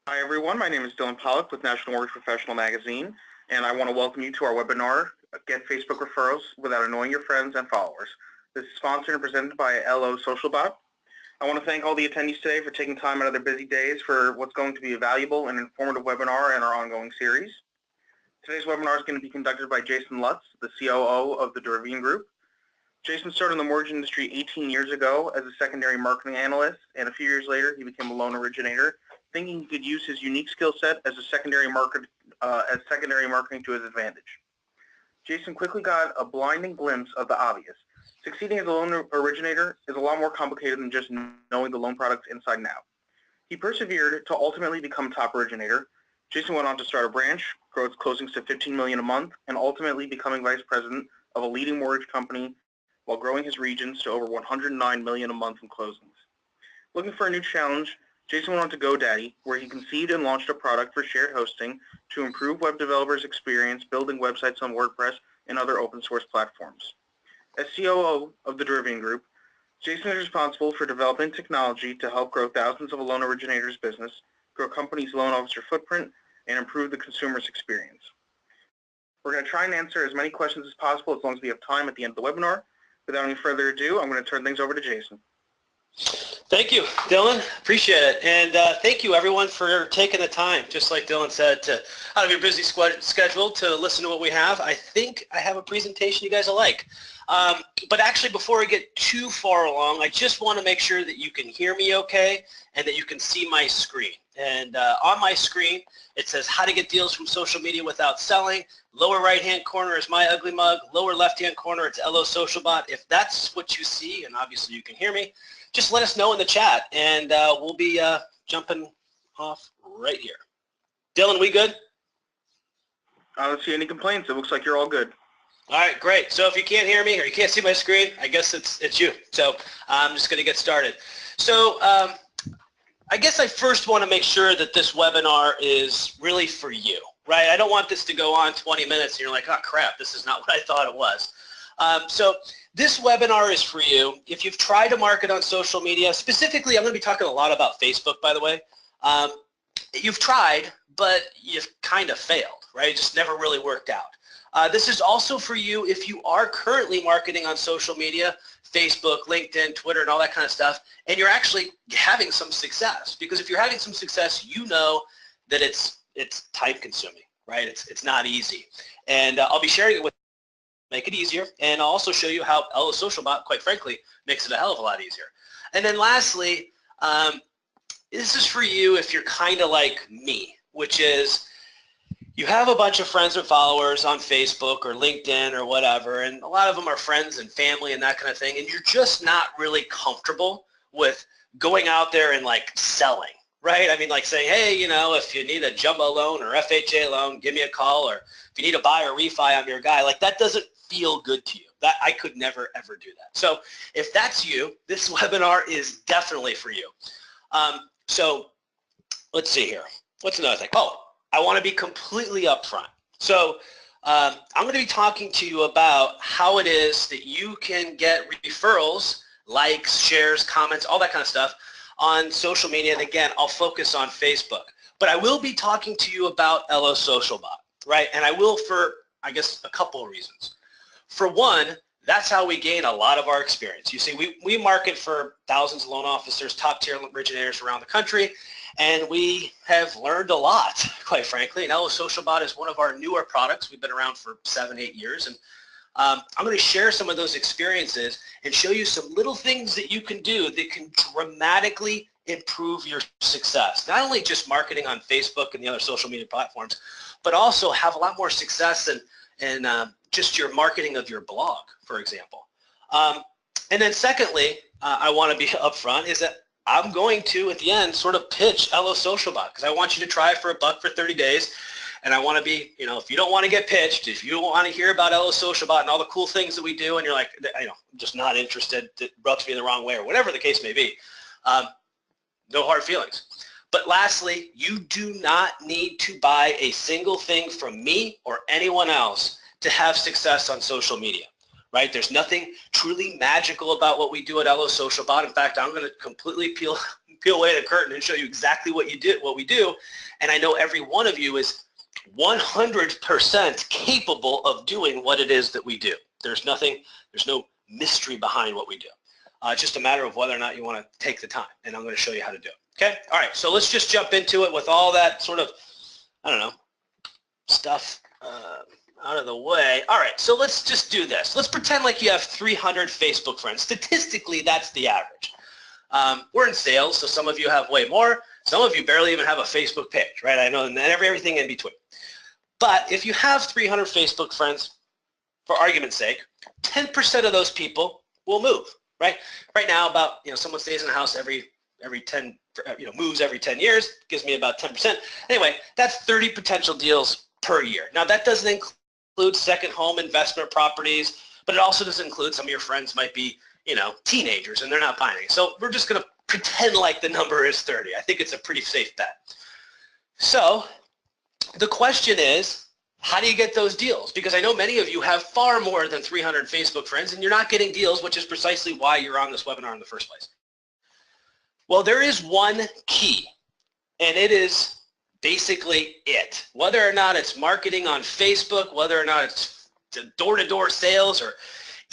Hi everyone, my name is Dylan Pollock with National Mortgage Professional Magazine, and I want to welcome you to our webinar, Get Facebook Referrals Without Annoying Your Friends and Followers. This is sponsored and presented by LO Socialbot. I want to thank all the attendees today for taking time out of their busy days for what's going to be a valuable and informative webinar in our ongoing series. Today's webinar is going to be conducted by Jason Lutz, the COO of the Dravine Group. Jason started in the mortgage industry 18 years ago as a secondary marketing analyst, and a few years later he became a loan originator, thinking he could use his unique skill set as secondary marketing to his advantage. Jason quickly got a blinding glimpse of the obvious. Succeeding as a loan originator is a lot more complicated than just knowing the loan products inside and out. He persevered to ultimately become top originator. Jason went on to start a branch, grow its closings to $15 million a month, and ultimately becoming vice president of a leading mortgage company while growing his regions to over $109 million a month in closings. Looking for a new challenge, Jason went on to GoDaddy, where he conceived and launched a product for shared hosting to improve web developers' experience building websites on WordPress and other open source platforms. As COO of the Dravine Group, Jason is responsible for developing technology to help grow thousands of loan originators' business, grow companies' loan officer footprint, and improve the consumer's experience. We're going to try and answer as many questions as possible as long as we have time at the end of the webinar. Without any further ado, I'm going to turn things over to Jason. Thank you, Dylan. Appreciate it. And thank you, everyone, for taking the time, just like Dylan said, out of your busy schedule to listen to what we have. I think I have a presentation you guys will like. But actually, before we get too far along, I just want to make sure that you can hear me okay and that you can see my screen. And on my screen, it says how to get deals from social media without selling. Lower right-hand corner is my ugly mug. Lower left-hand corner, it's LO Socialbot. If that's what you see, and obviously you can hear me, just let us know in the chat, and we'll be jumping off right here. Dylan, we good? I don't see any complaints. It looks like you're all good. All right, great. So if you can't hear me or you can't see my screen, I guess it's you. So I'm just going to get started. So I guess I first want to make sure that this webinar is really for you, right? I don't want this to go on 20 minutes and you're like, oh crap, this is not what I thought it was. So this webinar is for you. If you've tried to market on social media, specifically I'm going to be talking a lot about Facebook, by the way. You've tried, but you've kind of failed, right? It just never really worked out. This is also for you if you are currently marketing on social media, Facebook, LinkedIn, Twitter, and all that kind of stuff, and you're actually having some success. Because if you're having some success, you know that it's time consuming, right? It's not easy. And I'll be sharing it with make it easier, and I'll also show you how LO Socialbot, quite frankly, makes it a hell of a lot easier. And then lastly, this is for you if you're kind of like me, which is you have a bunch of friends or followers on Facebook or LinkedIn or whatever, and a lot of them are friends and family and that kind of thing, and you're just not really comfortable with going out there and like selling, right? I mean, like saying, hey, you know, if you need a jumbo loan or FHA loan, give me a call, or if you need to buy or refi, I'm your guy. Like that doesn't feel good to you. That I could never ever do that. So if that's you, this webinar is definitely for you. So let's see here. What's another thing? Oh, I want to be completely upfront. So I'm going to be talking to you about how it is that you can get referrals, likes, shares, comments, all that kind of stuff on social media. And again, I'll focus on Facebook. But I will be talking to you about LO Socialbot, right? And I will for, I guess, a couple of reasons. For one, that's how we gain a lot of our experience. You see, we market for thousands of loan officers, top-tier originators around the country, and we have learned a lot, quite frankly. And LO Socialbot is one of our newer products. We've been around for 7-8 years, and I'm going to share some of those experiences and show you some little things that you can do that can dramatically improve your success. Not only just marketing on Facebook and the other social media platforms, but also have a lot more success in just your marketing of your blog, for example. And then secondly, I want to be upfront is that I'm going to, at the end, sort of pitch LO Socialbot because I want you to try it for $1 for 30 days. And I want to be, you know, if you don't want to get pitched, if you don't want to hear about LO Socialbot and all the cool things that we do, and you're like, you know, I'm just not interested, it rubs me the wrong way, or whatever the case may be, no hard feelings. But lastly, you do not need to buy a single thing from me or anyone else to have success on social media, right? There's nothing truly magical about what we do at LO Socialbot. In fact, I'm going to completely peel away the curtain and show you exactly what we do. And I know every one of you is 100% capable of doing what it is that we do. There's no mystery behind what we do. It's just a matter of whether or not you want to take the time, and I'm going to show you how to do it. Okay? All right, so let's just jump into it with all that sort of, I don't know, stuff out of the way. All right, so let's just do this. Let's pretend like you have 300 Facebook friends. Statistically, that's the average. We're in sales, so some of you have way more. Some of you barely even have a Facebook page, right? I know, and everything in between. But if you have 300 Facebook friends, for argument's sake, 10% of those people will move, right? Right now, about, someone stays in the house every 10, moves every 10 years, gives me about 10%. Anyway, that's 30 potential deals per year. Now, that doesn't include second home investment properties, but it also doesn't include some of your friends might be, teenagers and they're not buying it. So we're just going to pretend like the number is 30. I think it's a pretty safe bet. So the question is, how do you get those deals? Because I know many of you have far more than 300 Facebook friends and you're not getting deals, which is precisely why you're on this webinar in the first place. Well, there is one key, and it is basically it. Whether or not it's marketing on Facebook, whether or not it's door-to-door sales or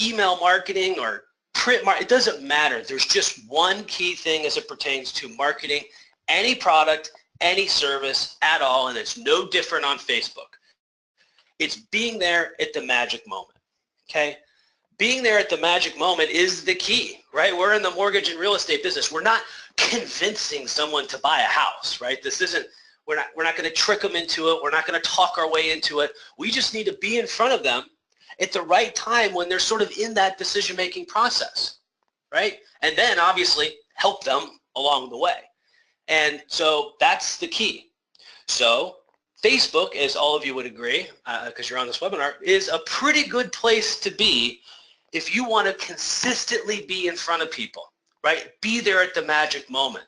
email marketing or print marketing, it doesn't matter. There's just one key thing as it pertains to marketing any product, any service at all, and it's no different on Facebook. It's being there at the magic moment, okay? Being there at the magic moment is the key, right? We're in the mortgage and real estate business. We're not convincing someone to buy a house, right? We're not going to trick them into it. We're not going to talk our way into it. We just need to be in front of them at the right time when they're sort of in that decision-making process, right? And then obviously help them along the way. And so that's the key. So Facebook, as all of you would agree, because you're on this webinar, is a pretty good place to be if you want to consistently be in front of people, right? Be there at the magic moment.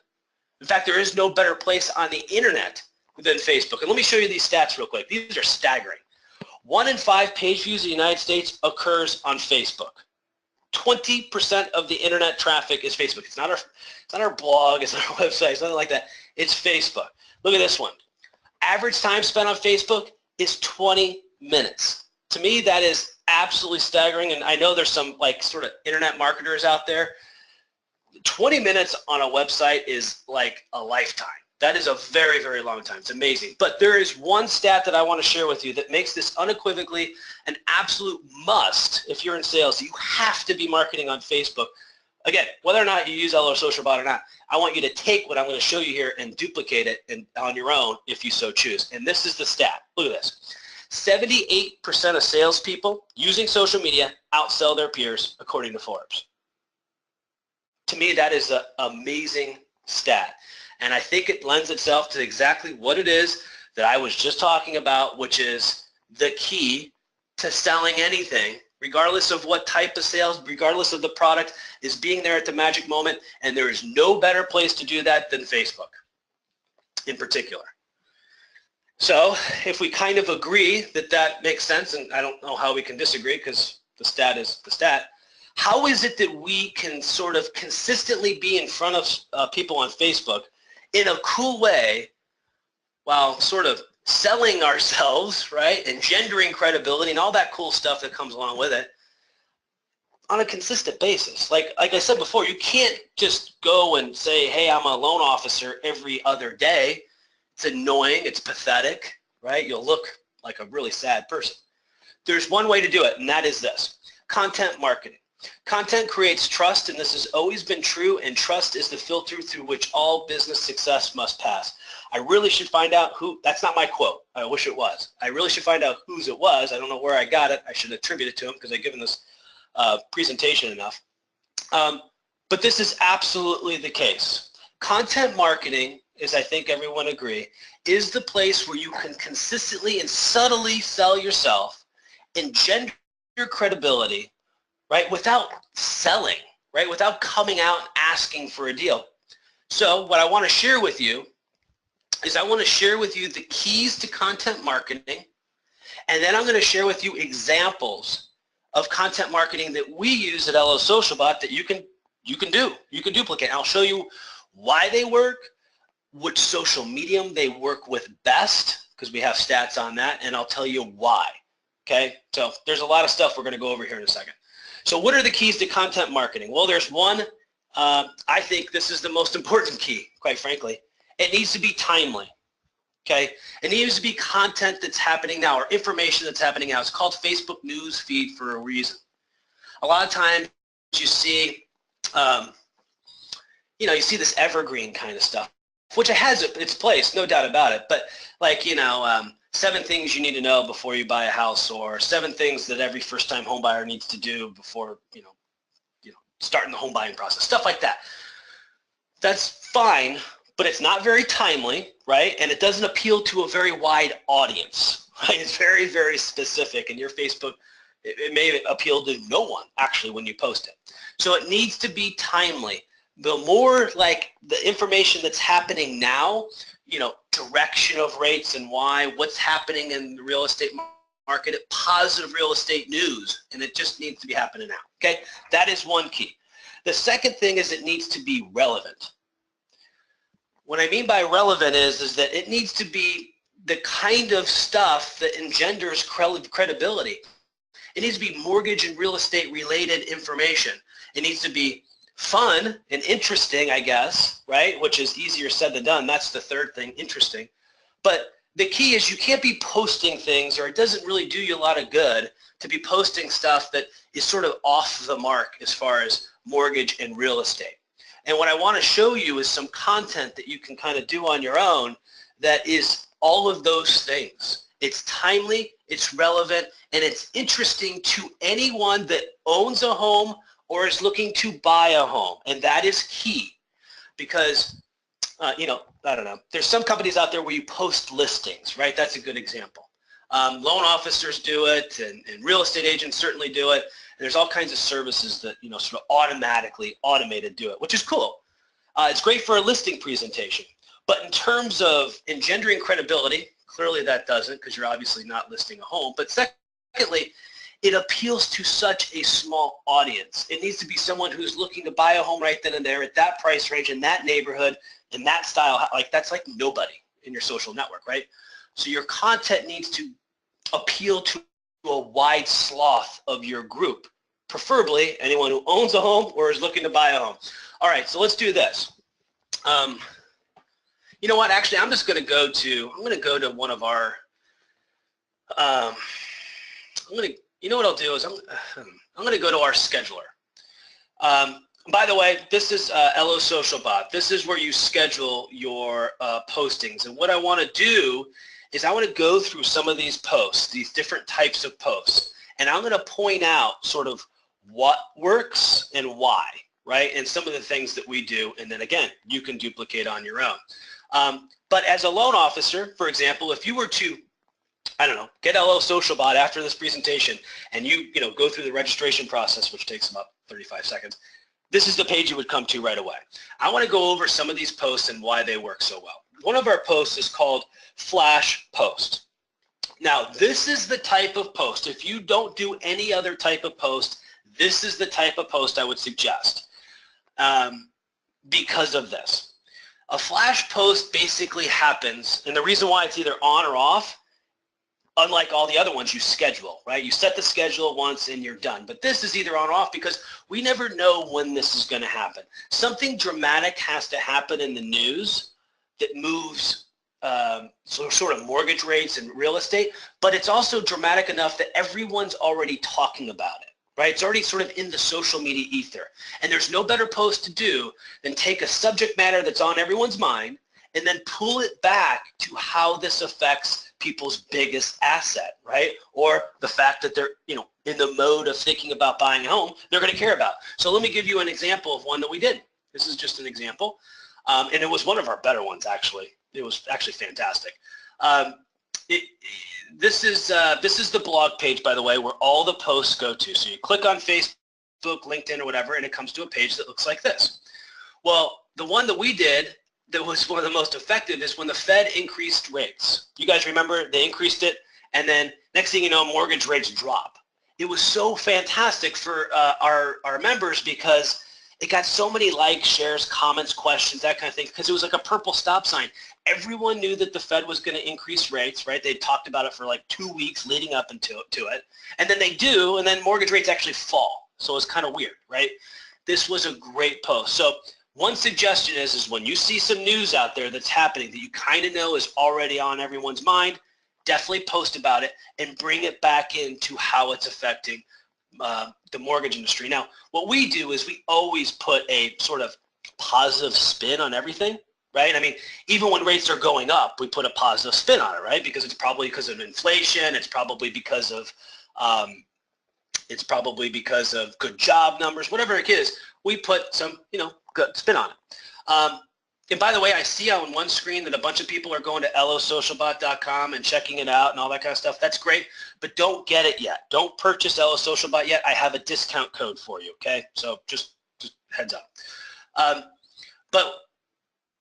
In fact, there is no better place on the internet than Facebook. And let me show you these stats real quick. These are staggering. 1 in 5 page views in the United States occurs on Facebook. 20% of the internet traffic is Facebook. It's not our blog, it's not our website, it's nothing like that. It's Facebook. Look at this one. Average time spent on Facebook is 20 minutes. To me, that is absolutely staggering, and I know there's some sort of internet marketers out there. 20 minutes on a website is like a lifetime. That is a very, very long time. It's amazing. But there is one stat that I want to share with you that makes this unequivocally an absolute must if you're in sales. You have to be marketing on Facebook. Again, whether or not you use LO Social Bot or not, I want you to take what I'm going to show you here and duplicate it on your own if you so choose. And this is the stat. Look at this. 78% of salespeople using social media outsell their peers, according to Forbes. To me, that is an amazing stat. And I think it lends itself to exactly what it is that I was just talking about, which is the key to selling anything, regardless of what type of sales, regardless of the product, is being there at the magic moment. And there is no better place to do that than Facebook in particular. So if we kind of agree that that makes sense, and I don't know how we can disagree because the stat is the stat, how is it that we can sort of consistently be in front of people on Facebook in a cool way while sort of selling ourselves, right, engendering credibility and all that cool stuff that comes along with it on a consistent basis? Like I said before, you can't just go and say, hey, I'm a loan officer every other day. It's annoying. It's pathetic, right? You'll look like a really sad person. There's one way to do it, and that is this: content marketing. Content creates trust, and this has always been true, and trust is the filter through which all business success must pass. I really should find out who, that's not my quote, I wish it was. I really should find out whose it was. I don't know where I got it. I should attribute it to him because I've given this presentation enough. But this is absolutely the case. Content marketing, as I think everyone agree, is the place where you can consistently and subtly sell yourself, engender credibility, right, without selling, right, without coming out and asking for a deal. So what I want to share with you is I want to share with you the keys to content marketing, and then I'm going to share with you examples of content marketing that we use at LO Socialbot that you can duplicate. I'll show you why they work, which social medium they work with best, because we have stats on that, and I'll tell you why. Okay, so there's a lot of stuff we're going to go over here in a second. So what are the keys to content marketing? Well, there's one. I think this is the most important key, quite frankly. It needs to be timely. Okay, it needs to be content that's happening now or information that's happening now. It's called Facebook news feed for a reason. A lot of times you see, you see this evergreen kind of stuff, which it has its place, no doubt about it. But like, 7 things you need to know before you buy a house, or 7 things that every first-time home buyer needs to do before, starting the home buying process, stuff like that. That's fine, but it's not very timely, right? And it doesn't appeal to a very wide audience, right? It's very, very specific, and your Facebook, it may appeal to no one, actually, when you post it. So it needs to be timely. The more like the information that's happening now, direction of rates and why, what's happening in the real estate market, positive real estate news, and it just needs to be happening now, okay? That is one key. The second thing is it needs to be relevant. What I mean by relevant is that it needs to be the kind of stuff that engenders credibility. It needs to be mortgage and real estate related information. It needs to be fun and interesting, I guess, right? Which is easier said than done. That's the third thing, interesting. But the key is you can't be posting things, or it doesn't really do you a lot of good to be posting stuff that is sort of off the mark as far as mortgage and real estate. And what I want to show you is some content that you can kind of do on your own that is all of those things. It's timely, it's relevant, and it's interesting to anyone that owns a home or is looking to buy a home. And that is key because, I don't know, there's some companies out there where you post listings, right? That's a good example. Loan officers do it, and real estate agents certainly do it. And there's all kinds of services that, sort of automated do it, which is cool. It's great for a listing presentation. But in terms of engendering credibility, clearly that doesn't, because you're obviously not listing a home. But secondly, it appeals to such a small audience. It needs to be someone who's looking to buy a home right then and there at that price range, in that neighborhood, in that style. Like, that's like nobody in your social network, right? So your content needs to appeal to a wide swath of your group, preferably anyone who owns a home or is looking to buy a home. All right, so let's do this. You know what? Actually, I'm going to go to one of our. You know what I'll do is I'm going to go to our scheduler. By the way, this is LO Socialbot. This is where you schedule your postings. And what I want to do is I want to go through some of these posts, these different types of posts, and I'm going to point out sort of what works and why, right? And some of the things that we do, and then again, you can duplicate on your own. But as a loan officer, for example, if you were to, I don't know, get LO Socialbot after this presentation and you go through the registration process, which takes about 35 seconds, this is the page you would come to right away. I want to go over some of these posts and why they work so well. One of our posts is called Flash Post. Now, this is the type of post. If you don't do any other type of post, this is the type of post I would suggest because of this. A flash post basically happens, and the reason why it's either on or off, unlike all the other ones, you schedule, right? You set the schedule once and you're done. But this is either on or off because we never know when this is going to happen. Something dramatic has to happen in the news that moves sort of mortgage rates and real estate, but it's also dramatic enough that everyone's already talking about it, right? It's already sort of in the social media ether. And there's no better post to do than take a subject matter that's on everyone's mind and then pull it back to how this affects people's biggest asset, right? Or the fact that they're, in the mode of thinking about buying a home, they're going to care about. So let me give you an example of one that we did. This is just an example. And it was one of our better ones, actually. It was actually fantastic. This is the blog page, by the way, where all the posts go to. So you click on Facebook, LinkedIn, or whatever, and it comes to a page that looks like this. Well, the one that we did that was one of the most effective is when the Fed increased rates. You guys remember they increased it, and then next thing you know, mortgage rates drop. It was so fantastic for our members because It got so many likes, shares, comments, questions, that kind of thing, because it was like a purple stop sign. Everyone knew that the Fed was going to increase rates, right? They talked about it for like 2 weeks leading up into it. And then they do, and then mortgage rates actually fall. So it's kind of weird, right? This was a great post. So one suggestion is when you see some news out there that's happening that you kind of know is already on everyone's mind, definitely post about it and bring it back into how it's affecting the mortgage industry. Now, what we do is we always put a sort of positive spin on everything, right? I mean, even when rates are going up, we put a positive spin on it, right? Because it's probably because of inflation. It's probably because of good job numbers, whatever it is. We put some, good spin on it. And by the way, I see on one screen that a bunch of people are going to LOSocialbot.com and checking it out and all that kind of stuff. That's great, but don't get it yet. Don't purchase LO Socialbot yet. I have a discount code for you, okay? So just heads up. But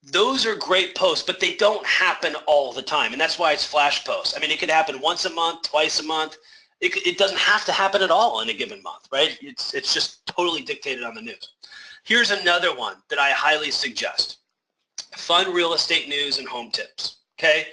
those are great posts, but they don't happen all the time, and that's why it's flash posts. I mean, it could happen once a month, twice a month. It doesn't have to happen at all in a given month, right? It's just totally dictated on the news. Here's another one that I highly suggest. Fun real estate news and home tips, okay?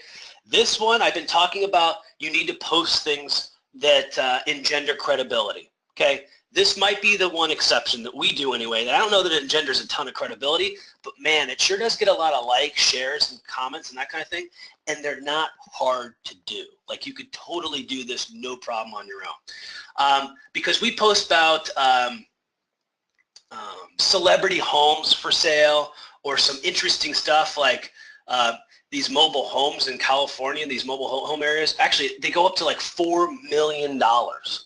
This one I've been talking about, you need to post things that engender credibility, okay? This might be the one exception that we do anyway. I don't know that it engenders a ton of credibility, but man, it sure does get a lot of likes, shares, and comments and that kind of thing, and they're not hard to do. Like you could totally do this no problem on your own. Because we post about celebrity homes for sale or some interesting stuff like these mobile homes in California, these mobile home areas. Actually, they go up to like $4 million.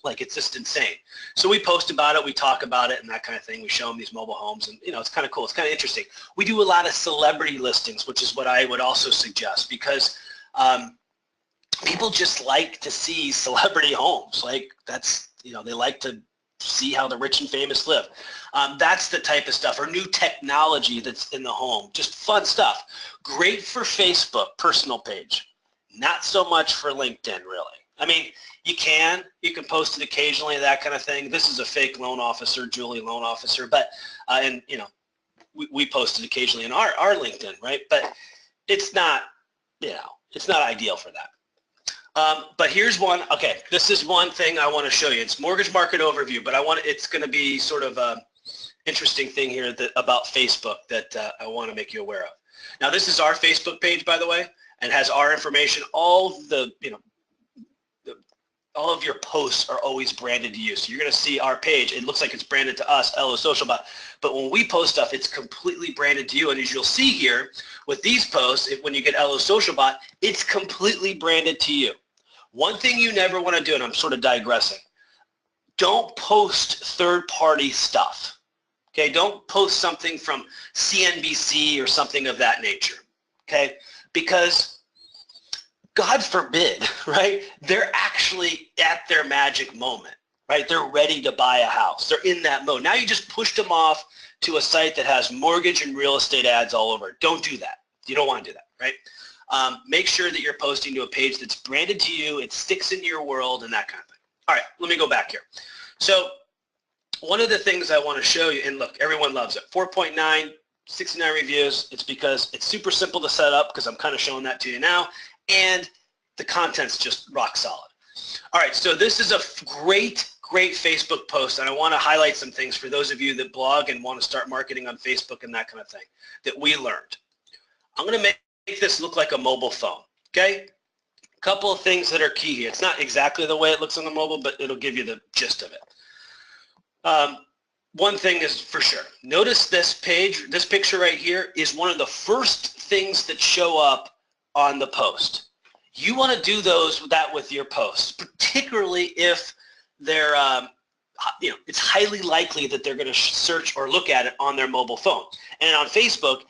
Like it's just insane. So we post about it, we talk about it and that kind of thing. We show them these mobile homes and it's kind of cool. It's kind of interesting. We do a lot of celebrity listings, which is what I would also suggest because people just like to see celebrity homes. Like that's, they like to see how the rich and famous live. That's the type of stuff, or new technology that's in the home. Just fun stuff. Great for Facebook personal page. Not so much for LinkedIn, really. I mean, you can post it occasionally, that kind of thing. This is a fake loan officer, Julie loan officer, but we post it occasionally in our LinkedIn, right? But it's not, it's not ideal for that. But here's one. Okay, this is one thing I want to show you. It's mortgage market overview, but it's going to be sort of a interesting thing here about Facebook that I want to make you aware of. Now, this is our Facebook page, by the way, and has our information. All all of your posts are always branded to you. So you're going to see our page. It looks like it's branded to us, LO Socialbot. But when we post stuff, it's completely branded to you. And as you'll see here with these posts, when you get LO Socialbot, it's completely branded to you. One thing you never want to do, and I'm sort of digressing, don't post third-party stuff, okay? Don't post something from CNBC or something of that nature, okay? Because God forbid, right? They're actually at their magic moment, right? They're ready to buy a house. They're in that mode. Now you just pushed them off to a site that has mortgage and real estate ads all over it. Don't do that. You don't want to do that, right? Make sure that you're posting to a page that's branded to you, it sticks into your world and that kind of thing. All right, let me go back here. So one of the things I want to show you, and look, everyone loves it, 4.9, 69 reviews. It's because it's super simple to set up because I'm kind of showing that to you now, and the content's just rock solid. All right, so this is a great Facebook post, and I want to highlight some things for those of you that blog and want to start marketing on Facebook and that kind of thing that we learned. I'm going to make this look like a mobile phone, okay? A couple of things that are key here. It's not exactly the way it looks on the mobile, but it'll give you the gist of it. One thing is for sure. Notice this page, this picture right here is one of the first things that show up on the post. You want to do that with your posts, particularly if they're, it's highly likely that they're going to search or look at it on their mobile phone. And on Facebook,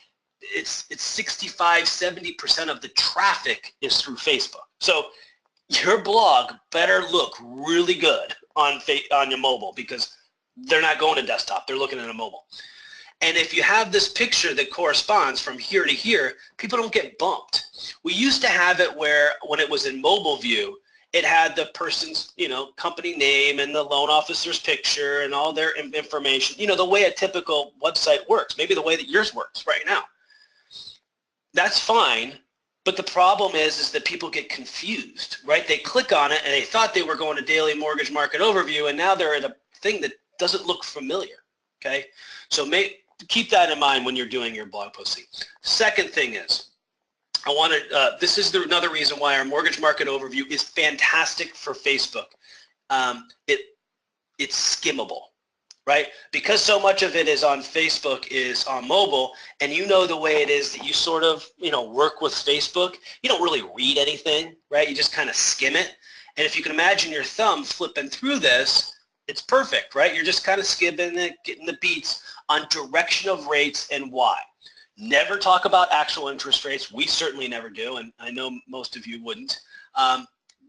it's 65–70% of the traffic is through Facebook. So your blog better look really good on your mobile because they're not going to desktop. They're looking at a mobile. And if you have this picture that corresponds from here to here, people don't get bumped. We used to have it where when it was in mobile view, it had the person's, company name and the loan officer's picture and all their information, the way a typical website works, maybe the way that yours works right now. That's fine, but the problem is that people get confused, right? They click on it and they thought they were going to daily mortgage market overview, and now they're at a thing that doesn't look familiar, okay? So keep that in mind when you're doing your blog posting. Second thing is, this is another reason why our mortgage market overview is fantastic for Facebook. It's skimmable, right? Because so much of it is on Facebook is on mobile, and the way it is that you sort of, work with Facebook, you don't really read anything, right? You just kind of skim it. And if you can imagine your thumb flipping through this, it's perfect, right? You're just kind of skimming it, getting the beats on direction of rates and why. Never talk about actual interest rates. We certainly never do, and I know most of you wouldn't.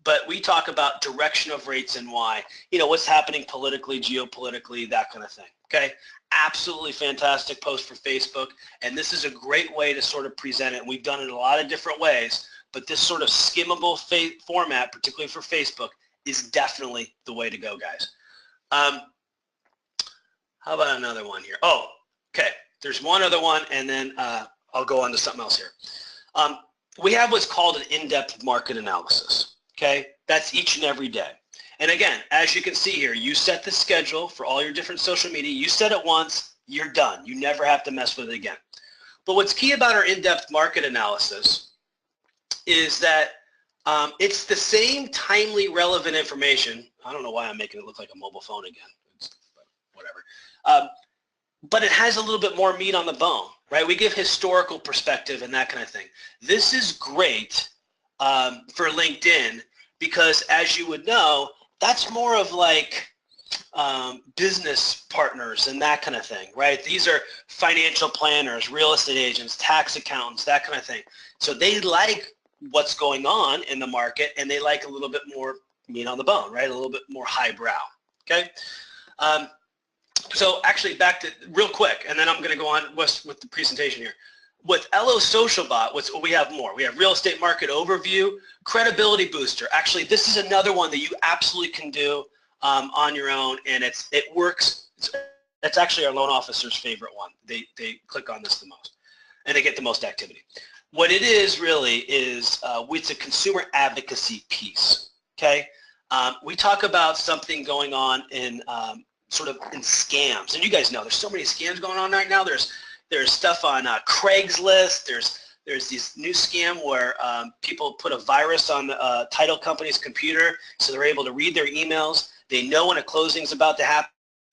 But we talk about direction of rates and why. What's happening politically, geopolitically, that kind of thing, okay? Absolutely fantastic post for Facebook, and this is a great way to sort of present it. We've done it a lot of different ways, but this sort of skimmable format, particularly for Facebook, is definitely the way to go, guys. How about another one here? Oh, okay. There's one other one, and then I'll go on to something else here. We have what's called an in-depth market analysis, okay? That's each and every day. And again, as you can see here, you set the schedule for all your different social media. You set it once, you're done. You never have to mess with it again. But what's key about our in-depth market analysis is that it's the same timely, relevant information. I don't know why I'm making it look like a mobile phone again. Whatever. But it has a little bit more meat on the bone, right? We give historical perspective and that kind of thing. This is great for LinkedIn because, as you would know, that's more of like business partners and that kind of thing, right? These are financial planners, real estate agents, tax accountants, that kind of thing. So they like what's going on in the market, and they like a little bit more meat on the bone, right? A little bit more highbrow, okay? So actually back to real quick, and then I'm going to go on with the presentation here. With LO Socialbot, we have more. We have real estate market overview, credibility booster. Actually, this is another one that you absolutely can do on your own, and it works. It's actually our loan officer's favorite one. They click on this the most, and they get the most activity. What it is really is it's a consumer advocacy piece. Okay, we talk about something going on in sort of in scams, and you guys know there's so many scams going on right now. There's stuff on Craigslist. There's this new scam where people put a virus on the title company's computer, so they're able to read their emails. They know when a closing is about to happen,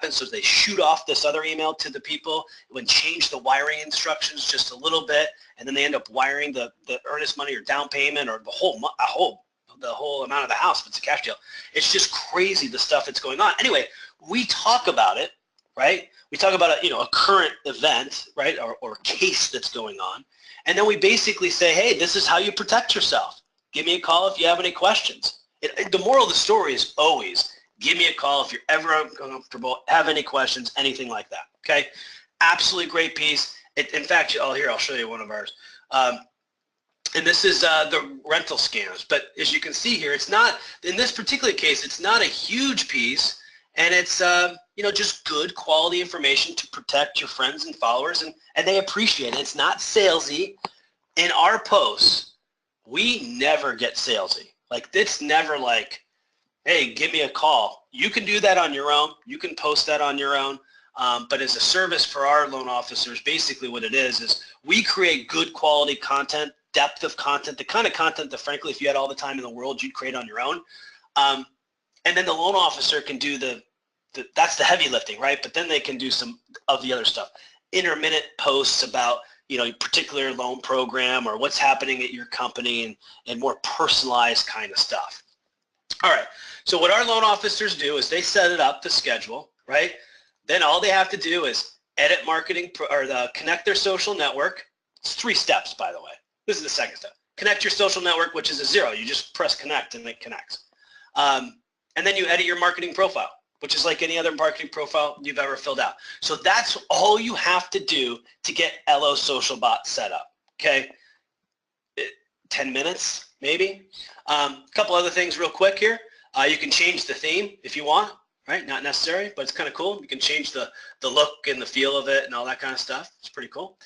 so they shoot off this other email to the people and change the wiring instructions just a little bit, and then they end up wiring the earnest money or down payment or the whole amount of the house if it's a cash deal. It's just crazy the stuff that's going on. Anyway, we talk about it, right? We talk about a current event, right, or case that's going on, and then we basically say, hey, this is how you protect yourself. Give me a call if you have any questions. The moral of the story is always give me a call if you're ever uncomfortable, have any questions, anything like that. Okay, absolutely great piece. In fact, I'll show you one of ours. And this is the rental scams. But as you can see here, it's not, in this particular case, it's not a huge piece, and it's just good quality information to protect your friends and followers, and they appreciate it. It's not salesy. In our posts, we never get salesy. Like, it's never like, hey, give me a call. You can do that on your own. You can post that on your own. But as a service for our loan officers, basically what it is we create good quality content, depth of content, the kind of content that, frankly, if you had all the time in the world, you'd create on your own. And then the loan officer can do that's the heavy lifting, right? But then they can do some of the other stuff. Intermittent posts about, your particular loan program or what's happening at your company and more personalized kind of stuff. All right. So what our loan officers do is they set it up, the schedule, right? Then all they have to do is edit marketing or connect their social network. It's 3 steps, by the way. This is the second step. Connect your social network, which is a 0. You just press connect and it connects. And then you edit your marketing profile, which is like any other marketing profile you've ever filled out. So that's all you have to do to get LO Socialbot set up, okay? 10 minutes, maybe. A couple other things real quick here. You can change the theme if you want, right? Not necessary, but it's kind of cool. You can change the look and the feel of it and all that kind of stuff. It's pretty cool.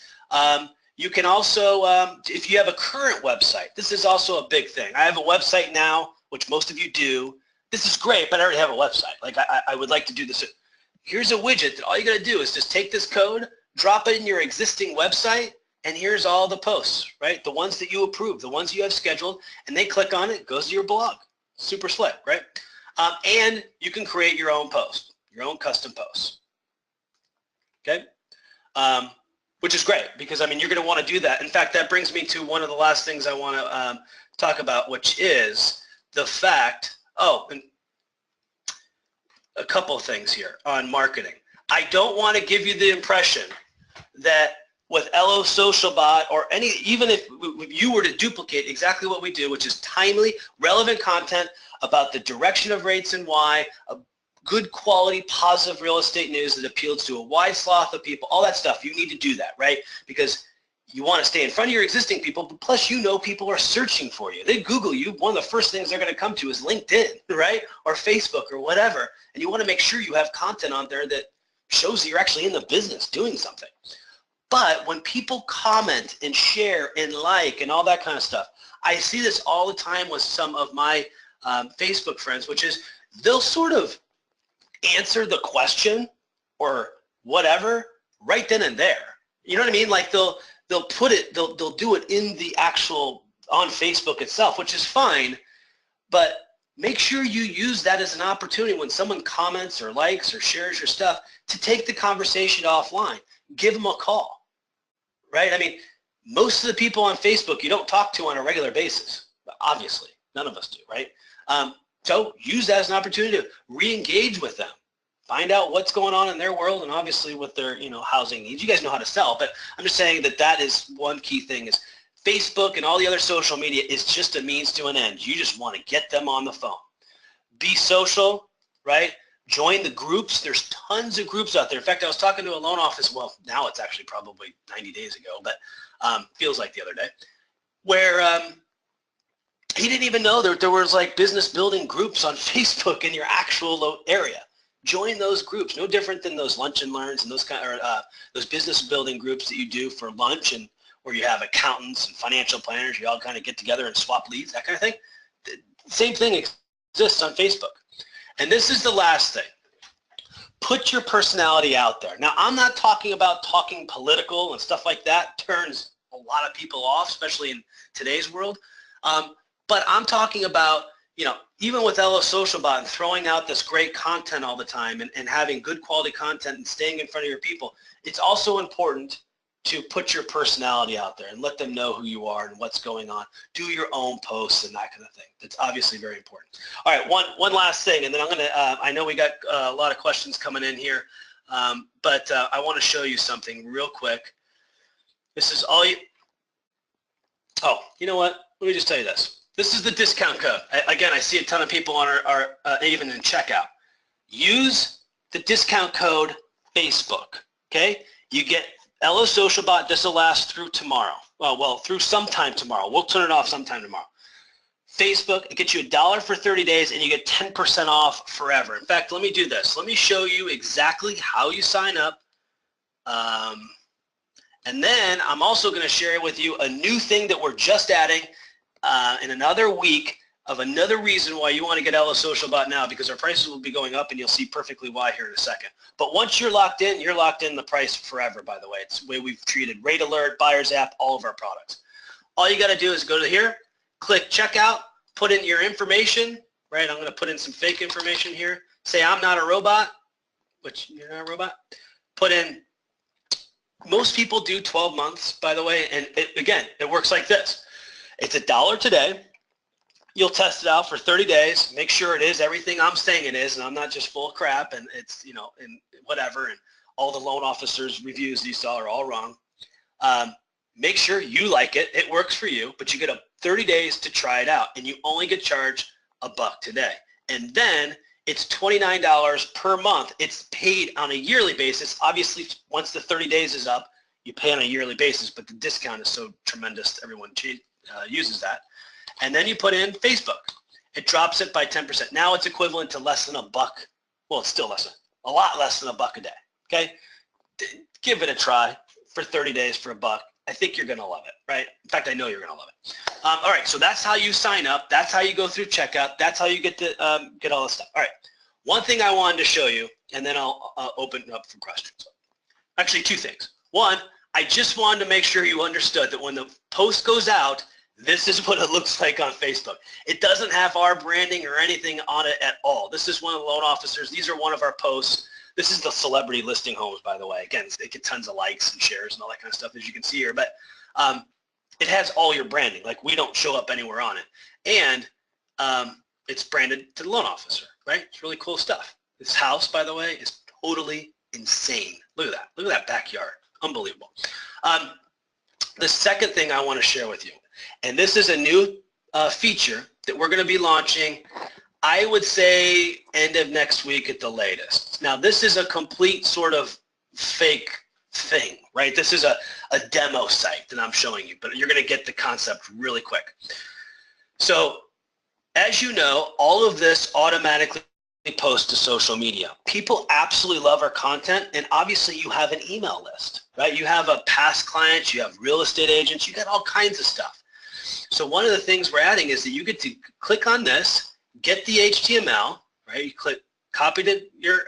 You can also, if you have a current website, this is also a big thing. I have a website now, which most of you do. This is great, but I already have a website. Like I would like to do this. Here's a widget that all you got to do is just take this code, drop it in your existing website, and here's all the posts, right? The ones that you approve, the ones you have scheduled, and they click on it, it goes to your blog. Super slick, right? And you can create your own post, your own custom posts, okay? Which is great because, I mean, you're going to want to do that. In fact, that brings me to one of the last things I want to talk about, which is the fact, and a couple of things here on marketing. I don't want to give you the impression that with LO Socialbot or even if you were to duplicate exactly what we do, which is timely, relevant content about the direction of rates and why, good quality, positive real estate news that appeals to a wide swath of people, all that stuff, you need to do that, right? Because you want to stay in front of your existing people, but plus you know people are searching for you. They Google you, one of the first things they're going to come to is LinkedIn, right? Or Facebook or whatever. And you want to make sure you have content on there that shows that you're actually in the business doing something. But when people comment and share and like and all that kind of stuff, I see this all the time with some of my Facebook friends, which is they'll sort of answer the question or whatever right then and there. You know what I mean? Like they'll put it, they'll do it in the actual, on Facebook itself, which is fine, but make sure you use that as an opportunity when someone comments or likes or shares your stuff to take the conversation offline. Give them a call, right? I mean, most of the people on Facebook you don't talk to on a regular basis, obviously. None of us do, right? So use that as an opportunity to re-engage with them. Find out what's going on in their world and obviously with their, housing needs. You guys know how to sell, but I'm just saying that is one key thing is Facebook and all the other social media is just a means to an end. You just want to get them on the phone. Be social, right? Join the groups. There's tons of groups out there. In fact, I was talking to a loan office, well, now it's actually probably 90 days ago, but feels like the other day, where he didn't even know there was like business building groups on Facebook in your actual area. Join those groups. No different than those lunch and learns and those business building groups that you do for lunch and where you have accountants and financial planners. You all kind of get together and swap leads, that kind of thing. The same thing exists on Facebook. And this is the last thing. Put your personality out there. Now, I'm not talking about talking political and stuff like that. Turns a lot of people off, especially in today's world. But I'm talking about, even with LO Socialbot and throwing out this great content all the time and having good quality content and staying in front of your people, it's also important to put your personality out there and let them know who you are and what's going on. Do your own posts and that kind of thing. That's obviously very important. All right, one last thing, and then I'm going to, I know we got a lot of questions coming in here, but I want to show you something real quick. This is all you, you know what? Let me just tell you this. This is the discount code. Again, I see a ton of people on our even in checkout. Use the discount code Facebook, okay? You get LO Socialbot. This will last through tomorrow. Well, through sometime tomorrow. We'll turn it off sometime tomorrow. Facebook, it gets you $1 for 30 days, and you get 10% off forever. In fact, let me do this. Let me show you exactly how you sign up. And then I'm also going to share with you a new thing that we're just adding in another week of another reason why you want to get LO Socialbot now, because our prices will be going up and you'll see perfectly why here in a second. But once you're locked in the price forever, by the way. It's the way we've treated Rate Alert, Buyer's App, all of our products. All you got to do is go to here, click checkout, put in your information, right? I'm going to put in some fake information here. Say I'm not a robot, which you're not a robot. Put in, most people do 12 months, by the way, and again, it works like this. It's $1 today. You'll test it out for 30 days. Make sure it is everything I'm saying it is, and I'm not just full of crap, and it's, and whatever, and all the loan officers' reviews you saw are all wrong. Make sure you like it. It works for you, but you get 30 days to try it out, and you only get charged $1 today. And then it's $29 per month. It's paid on a yearly basis. Obviously, once the 30 days is up, you pay on a yearly basis, but the discount is so tremendous, everyone uses that. and then you put in Facebook. It drops it by 10%. Now it's equivalent to less than $1. Well, it's still less than, a lot less than $1 a day, okay? Give it a try for 30 days for $1. I think you're going to love it, right? In fact, I know you're going to love it. All right, so that's how you sign up. That's how you go through checkout. That's how you get to get all this stuff. All right, one thing I wanted to show you, and then I'll open it up for questions. Actually, two things. One, I just wanted to make sure you understood that when the post goes out, this is what it looks like on Facebook. It doesn't have our branding or anything on it at all. This is one of the loan officers. These are one of our posts. This is the celebrity listing homes, by the way. Again, it gets tons of likes and shares and all that kind of stuff, as you can see here. But it has all your branding. Like, we don't show up anywhere on it. And it's branded to the loan officer, right? It's really cool stuff. This house, by the way, is totally insane. Look at that. Look at that backyard. Unbelievable. The second thing I want to share with you, and this is a new feature that we're going to be launching, I would say end of next week at the latest. Now, this is a complete sort of fake thing, right? This is a demo site that I'm showing you, but you're going to get the concept really quick. So, as you know, all of this automatically posts to social media. People absolutely love our content, and obviously you have an email list, right? You have a past clients, you have real estate agents, you got all kinds of stuff. So one of the things we're adding is that you get to click on this, get the HTML, right? You click copy to your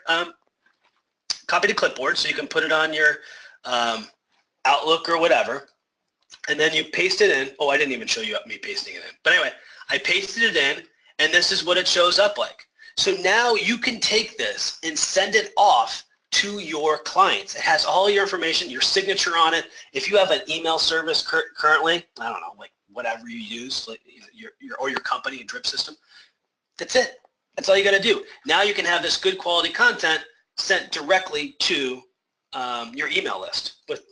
copy to clipboard, so you can put it on your Outlook or whatever, and then you paste it in. Oh, I didn't even show you me pasting it in. But anyway, I pasted it in, and this is what it shows up like. So now you can take this and send it off to your clients. It has all your information, your signature on it. If you have an email service currently, I don't know, like whatever you use, like your company, a drip system, that's it. That's all you got to do. Now you can have this good quality content sent directly to your email list with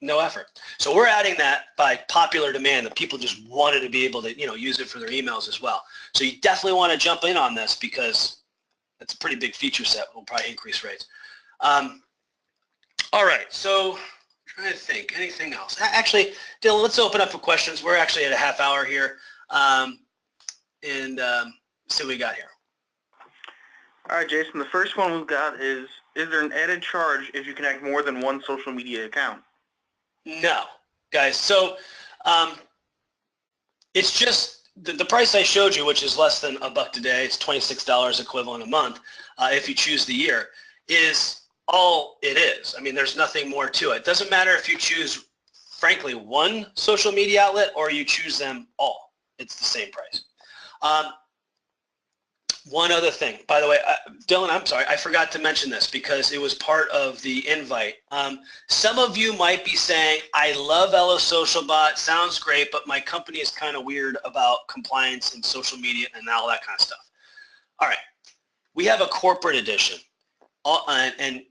no effort. So we're adding that by popular demand, that people just wanted to be able to, use it for their emails as well. So you definitely want to jump in on this, because it's a pretty big feature set. Will probably increase rates. All right, so I'm trying to think, anything else? Actually, Dylan, let's open up for questions. We're actually at a half hour here, and see what we got here. All right, Jason, the first one we've got is there an added charge if you connect more than one social media account? No, guys. So it's just the price I showed you, which is less than $1 a day. It's $26 equivalent a month if you choose the year, is all it is. I mean, there's nothing more to it. It doesn't matter if you choose, frankly, one social media outlet or you choose them all. It's the same price. One other thing, by the way, Dylan, I'm sorry, I forgot to mention this because it was part of the invite. Some of you might be saying, I love LO Social Bot, sounds great, but my company is kind of weird about compliance and social media and all that kind of stuff. All right, we have a corporate edition, and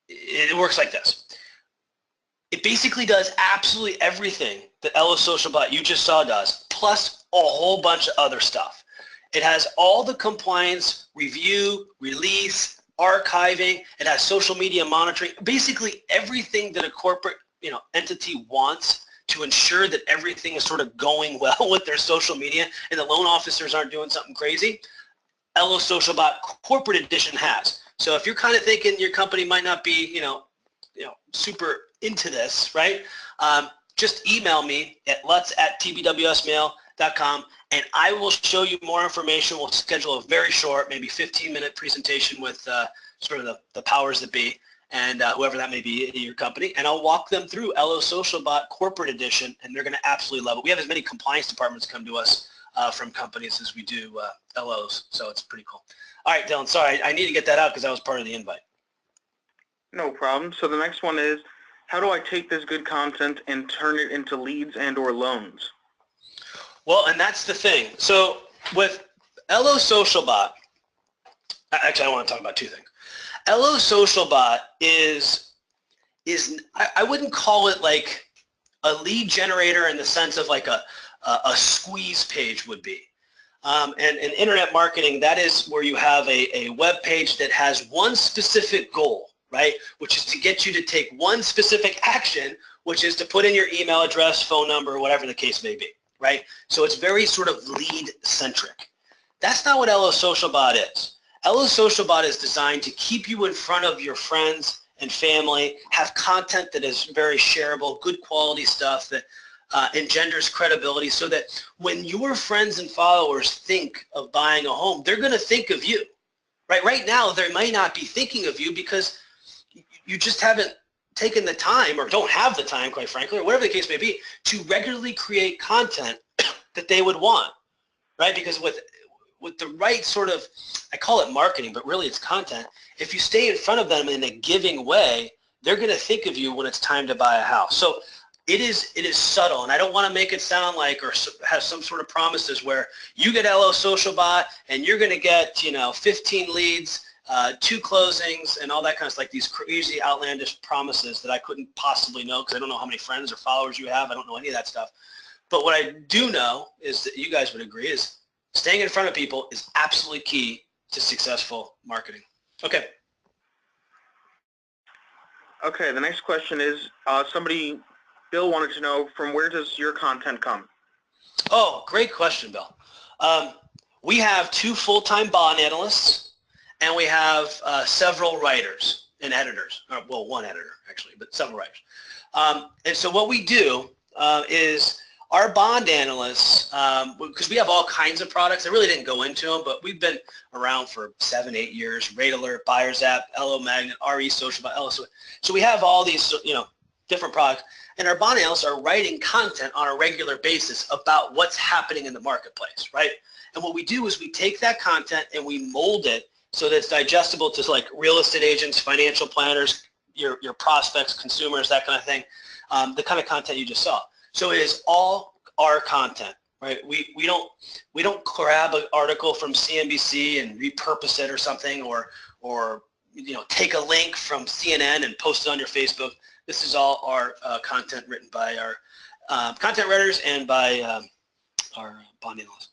it works like this. It basically does absolutely everything that LO Social Bot you just saw does, plus a whole bunch of other stuff. It has all the compliance, review, release, archiving. It has social media monitoring. Basically everything that a corporate entity wants to ensure that everything is sort of going well with their social media and the loan officers aren't doing something crazy. LO Social Bot Corporate Edition has. So if you're kind of thinking your company might not be super into this, right? Just email me at lutz@tbwsmail.com. and I will show you more information. We'll schedule a very short, maybe 15-minute presentation with sort of the powers that be and whoever that may be in your company, and I'll walk them through LO Social Bot Corporate Edition, and they're going to absolutely love it. We have as many compliance departments come to us from companies as we do LOs, so it's pretty cool. All right, Dylan, sorry, I need to get that out because that was part of the invite. No problem. So the next one is, how do I take this good content and turn it into leads and or loans? Well, and that's the thing. So with LO Social Bot, actually I want to talk about two things. LO Social Bot is I wouldn't call it like a lead generator in the sense of like a squeeze page would be. And in internet marketing, that is where you have a web page that has one specific goal, right? Which is to get you to take one specific action, which is to put in your email address, phone number, whatever the case may be. right? So it's very sort of lead-centric. That's not what LO Socialbot is. LO Socialbot is designed to keep you in front of your friends and family, have content that is very shareable, good quality stuff that engenders credibility, so that when your friends and followers think of buying a home, they're going to think of you. Right now, they might not be thinking of you because you just haven't taken the time, or don't have the time, quite frankly, or whatever the case may be, to regularly create content that they would want, right? Because with the right sort of, I call it marketing, but really it's content, if you stay in front of them in a giving way, they're going to think of you when it's time to buy a house. So it is subtle, and I don't want to make it sound like, or have some sort of promises where you get LO Socialbot and you're going to get, 15 leads, 2 closings, and all that kind of stuff, like these crazy outlandish promises that I couldn't possibly know because I don't know how many friends or followers you have. I don't know any of that stuff. But what I do know is that you guys would agree is staying in front of people is absolutely key to successful marketing. Okay. Okay, the next question is Bill wanted to know, from where does your content come? Oh, great question, Bill. We have 2 full-time bond analysts, and we have several writers and editors. Well, 1 editor, actually, but several writers. And so what we do is our bond analysts, because we have all kinds of products, I really didn't go into them, but we've been around for 7-8 years. Rate Alert, Buyer's App, LO Magnet, RE Social Bot, LO. So we have all these, different products. And our bond analysts are writing content on a regular basis about what's happening in the marketplace, right? And what we do is we take that content and we mold it so that it's digestible to like real estate agents, financial planners, your prospects, consumers, that kind of thing, the kind of content you just saw. So it is all our content, right? We don't grab an article from CNBC and repurpose it or something, or take a link from CNN and post it on your Facebook. This is all our content written by our content writers and by our bond analysts.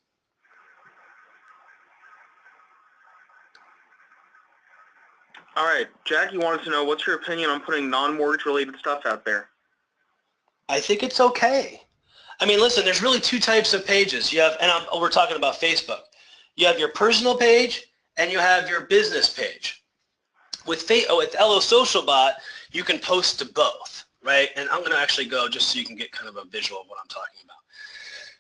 All right, Jackie wanted to know, what's your opinion on putting non-mortgage related stuff out there? I think it's okay. I mean, listen, there's really 2 types of pages. You have, and we're talking about Facebook. You have your personal page and you have your business page. With LO Socialbot, you can post to both, right? And I'm going to actually go just so you can get kind of a visual of what I'm talking about.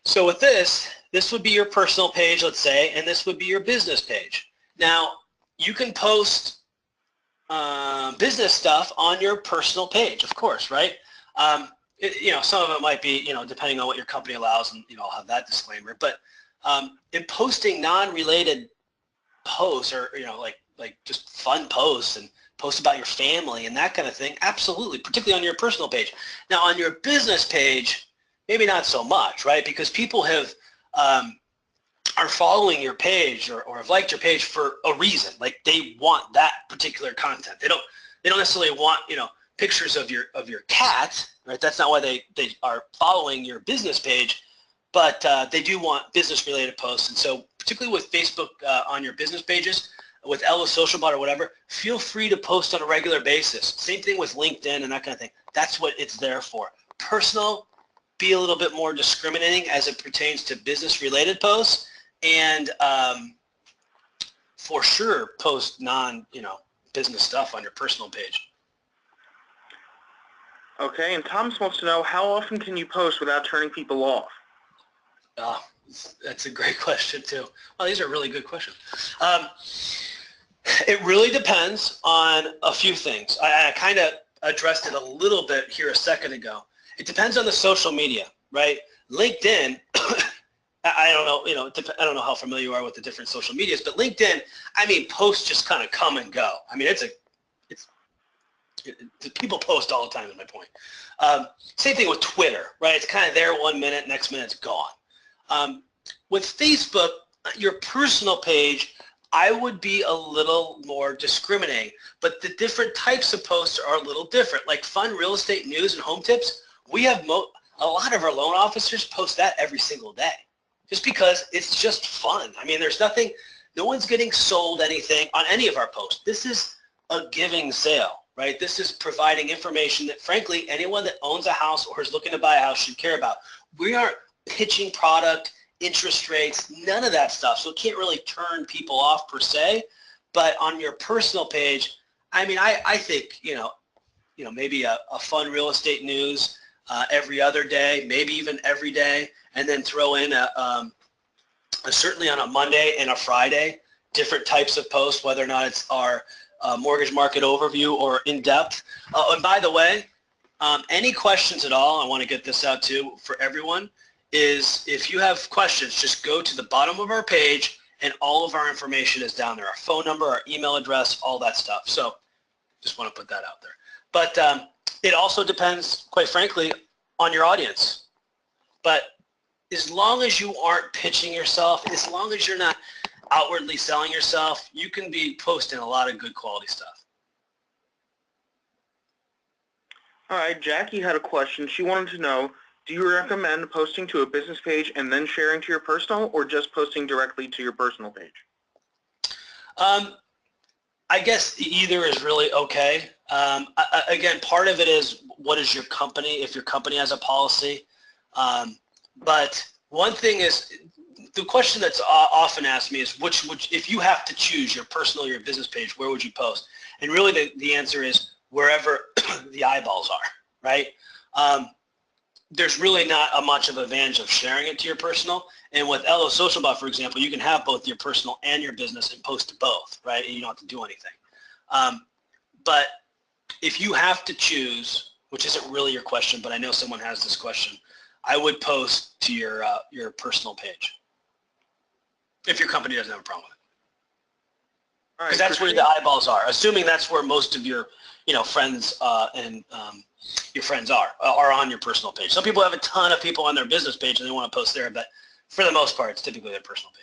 So with this would be your personal page, let's say, and this would be your business page. Now, you can post business stuff on your personal page, of course, right? Some of it might be, depending on what your company allows, and I'll have that disclaimer. But in posting non-related posts, or like just fun posts and posts about your family and that kind of thing, absolutely, particularly on your personal page. Now, on your business page, maybe not so much, right? Because people have are following your page or have liked your page for a reason. Like, they want that particular content. They don't necessarily want pictures of your cat, right? That's not why they are following your business page, but they do want business related posts. And so particularly with Facebook on your business pages, with LO Socialbot or whatever, feel free to post on a regular basis. Same thing with LinkedIn and that kind of thing. That's what it's there for. Personal, be a little bit more discriminating as it pertains to business related posts, and for sure post business stuff on your personal page. Okay, and Thomas wants to know, how often can you post without turning people off? That's a great question too. Well, these are really good questions. It really depends on a few things. I kind of addressed it a little bit here a second ago. It depends on the social media, right? LinkedIn, I don't know, I don't know how familiar you are with the different social medias, but LinkedIn, I mean, posts just kind of come and go. I mean, people post all the time is my point. Same thing with Twitter, right? It's kind of there 1 minute, next minute it's gone. With Facebook, your personal page, I would be a little more discriminating, but the different types of posts are a little different. Like fun real estate news and home tips, we have a lot of our loan officers post that every single day, just because it's just fun. I mean, there's nothing, no one's getting sold anything on any of our posts. This is a giving sale, right? This is providing information that, frankly, anyone that owns a house or is looking to buy a house should care about. pitching product, interest rates, none of that stuff. So it can't really turn people off per se. But on your personal page, I mean, I think, maybe a fun real estate news every other day, maybe even every day, and then throw in certainly on a Monday and a Friday, different types of posts, whether or not it's our mortgage market overview or in-depth. And by the way, any questions at all, I want to get this out too for everyone, is if you have questions, just go to the bottom of our page and all of our information is down there, our phone number, our email address, all that stuff. So just want to put that out there. But it also depends, quite frankly, on your audience. But as long as you aren't pitching yourself, as long as you're not outwardly selling yourself, you can be posting a lot of good quality stuff. All right, Jackie had a question. She wanted to know, do you recommend posting to a business page and then sharing to your personal, or just posting directly to your personal page? I guess either is really okay. Again, part of it is what is your company, if your company has a policy. But one thing is, the question that's often asked me is, if you have to choose your personal or your business page, where would you post? And really the answer is wherever the eyeballs are, right? There's really not much of an advantage of sharing it to your personal. And with LO Socialbot, for example, you can have both your personal and your business and post to both, right? And you don't have to do anything. But if you have to choose, which isn't really your question, but I know someone has this question, I would post to your personal page if your company doesn't have a problem with it. Because that's where the eyeballs are, assuming that's where most of your friends and your friends are on your personal page. Some people have a ton of people on their business page and they want to post there, but for the most part, it's typically their personal page.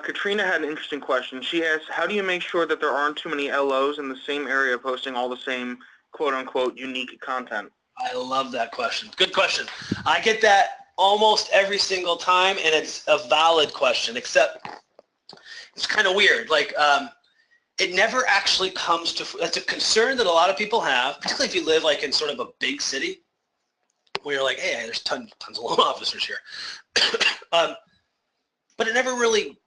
Katrina had an interesting question. She asked, how do you make sure that there aren't too many LOs in the same area posting all the same quote-unquote unique content? I love that question. Good question. I get that almost every single time, and it's a valid question, except it's kind of weird. Like, it never actually comes to, that's a concern that a lot of people have, particularly if you live like in sort of a big city where you're like, hey, there's tons of loan officers here. But it never really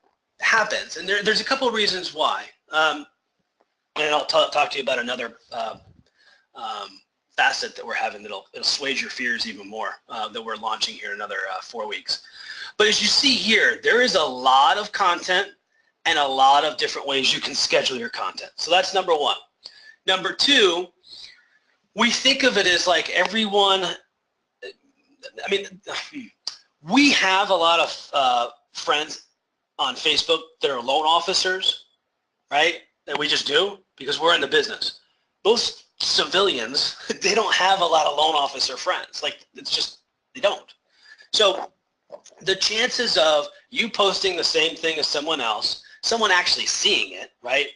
happens. And there's a couple of reasons why. And I'll talk to you about another facet that we're having it'll assuage your fears even more that we're launching here in another 4 weeks. But as you see here, there is a lot of content and a lot of different ways you can schedule your content. So that's number one. Number two, we think of it as like everyone, I mean, we have a lot of friends on Facebook that are loan officers, right? And we just do because we're in the business. Most civilians, they don't have a lot of loan officer friends. Like, it's just, they don't. So the chances of you posting the same thing as someone else, someone actually seeing it, right,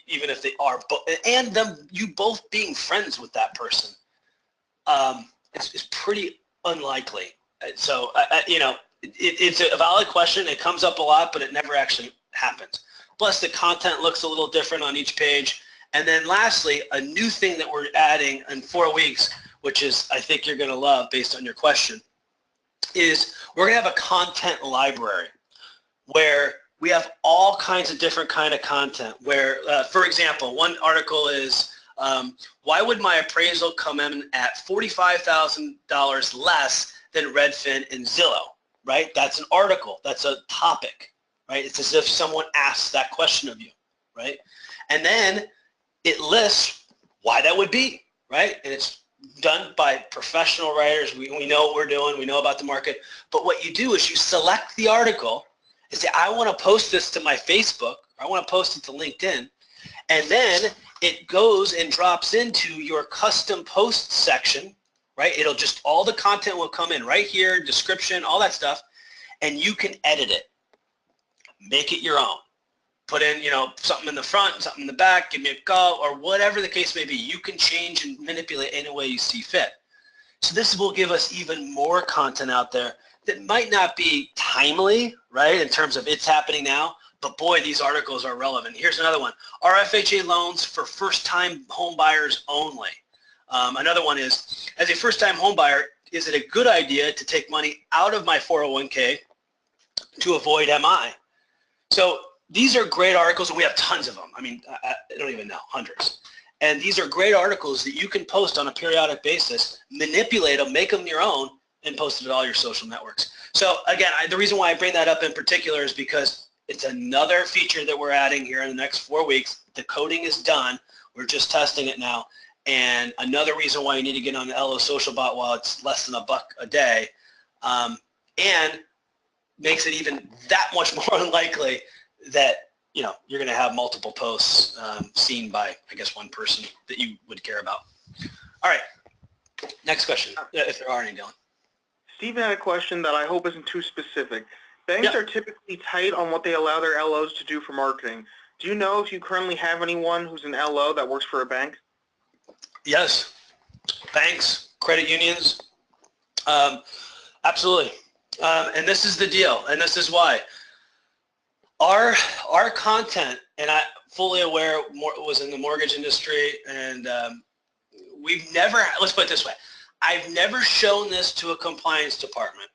even if they are, and you both being friends with that person, it's pretty unlikely. So, it's a valid question. It comes up a lot, but it never actually happens. Plus, the content looks a little different on each page. And then lastly, a new thing that we're adding in 4 weeks, which is I think you're going to love based on your question, is we're going to have a content library where we have all kinds of different kind of content where, for example, one article is, why would my appraisal come in at $45,000 less than Redfin and Zillow, right? That's an article. That's a topic, right? It's as if someone asks that question of you, right? And then it lists why that would be, right? And it's done by professional writers. We know what we're doing. We know about the market. But what you do is you select the article and say, I want to post this to my Facebook, or I want to post it to LinkedIn. And then it goes and drops into your custom post section, right? It'll just, all the content will come in right here, description, all that stuff, and you can edit it. Make it your own. Put in, something in the front, something in the back, give me a call, or whatever the case may be. You can change and manipulate any way you see fit. So this will give us even more content out there that might not be timely, right, in terms of it's happening now, but boy, these articles are relevant. Here's another one. RFHA loans for first-time home buyers only. Another one is, as a first-time home buyer, is it a good idea to take money out of my 401k to avoid MI? So these are great articles, and we have tons of them. I mean, I don't even know, hundreds. And these are great articles that you can post on a periodic basis, manipulate them, make them your own, and post it to all your social networks. So again, the reason why I bring that up in particular is because it's another feature that we're adding here in the next 4 weeks. The coding is done. We're just testing it now. And another reason why you need to get on the LO Socialbot while it's less than $1 a day, and makes it even that much more unlikely that you're going to have multiple posts seen by, I guess, one person that you would care about. All right, next question, if there are any, Dylan. Steven had a question that I hope isn't too specific. Banks are typically tight on what they allow their LOs to do for marketing. Do you know if you currently have anyone who's an LO that works for a bank? Yes, banks, credit unions, absolutely. And this is the deal, and this is why. Our content, and I'm fully aware was in the mortgage industry, and we've never, let's put it this way, I've never shown this to a compliance department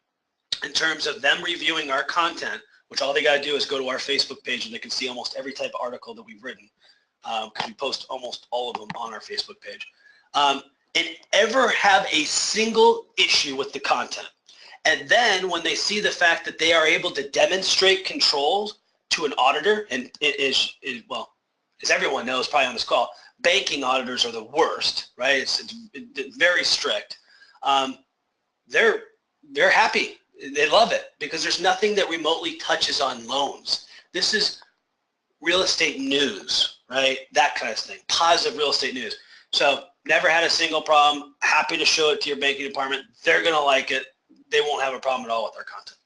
in terms of them reviewing our content, which all they got to do is go to our Facebook page and they can see almost every type of article that we've written, because we post almost all of them on our Facebook page, and ever have a single issue with the content. And then when they see the fact that they are able to demonstrate controls to an auditor, and well, as everyone knows probably on this call, banking auditors are the worst, right? It's very strict. They're happy. They love it because there's nothing that remotely touches on loans. This is real estate news, right? That kind of thing, positive real estate news. So never had a single problem. Happy to show it to your banking department. They're going to like it. They won't have a problem at all with our content.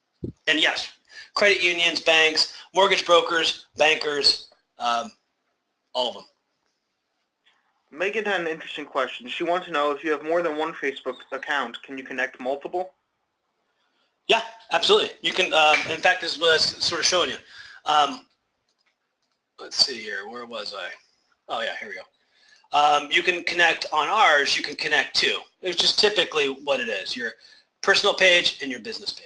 And yes, credit unions, banks, mortgage brokers, bankers, all of them. Megan had an interesting question. She wants to know if you have more than one Facebook account, can you connect multiple? Yeah, absolutely. You can, in fact, this is what I was sort of showing you. Let's see here. Where was I? Oh, yeah, here we go. You can connect on ours. You can connect two. It's just typically what it is, your personal page and your business page.